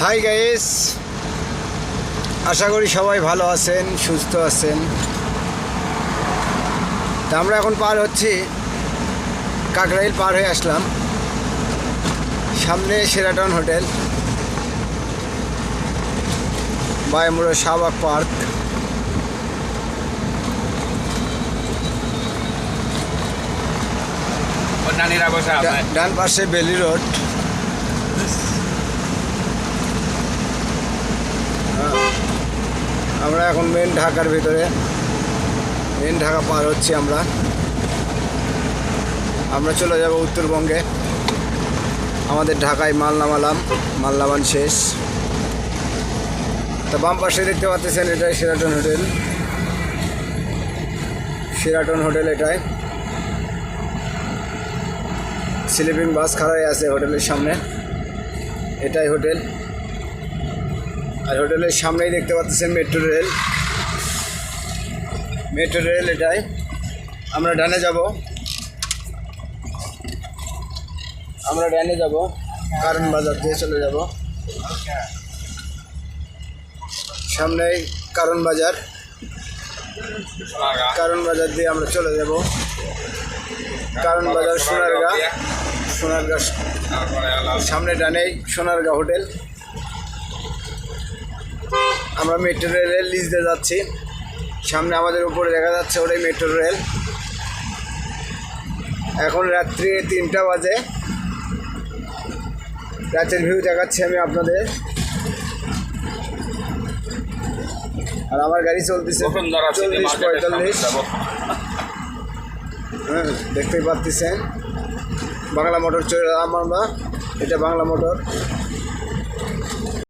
Hi guys, আশা করি সবাই ভালো আছেন, সুস্থ আছেন। তা আমরা এখন পার হচ্ছি, কাকরাইল পার হয়ে আসলাম। সামনে শেরাটন হোটেল, বায়ামুড়া শাহবাগ পার্ক। ডান পাশে বেলি রোড। আমরা এখন মেন ঢাকার ভিতরে, মেন ঢাকা পার হচ্ছি। আমরা চলে যাব উত্তরবঙ্গে। আমাদের ঢাকায় মাল নামান শেষ। তো বাম পাশে দেখতে পাচ্ছেন, এটাই শেরাটন হোটেল। এটাই স্লিপিং বাস খাড়াই আছে হোটেলের সামনে। এটাই হোটেল। আর হোটেলের সামনেই দেখতে পাচ্ছেন মেট্রো রেল। এটাই আমরা ডানে যাব। কারণ বাজার দিয়ে চলে যাব। সামনেই কারণ বাজার দিয়ে আমরা চলে যাব। কারণ বাজার সোনারগাঁ সামনে ডানেই সোনারগাঁ হোটেল। আমরা মেট্রো রেলের লিজ দিয়ে যাচ্ছি। সামনে আমাদের উপরে দেখা যাচ্ছে, ওটাই মেট্রো রেল। এখন রাত্রি 3টা বাজে। রাতের ভিউ দেখাচ্ছি আমি আপনাদের। আর আমার গাড়ি চলতেছে 40-45। হ্যাঁ, দেখতেই পাচ্ছেন বাংলা মোটর চলে এলাম আমরা। এটা বাংলা মোটর।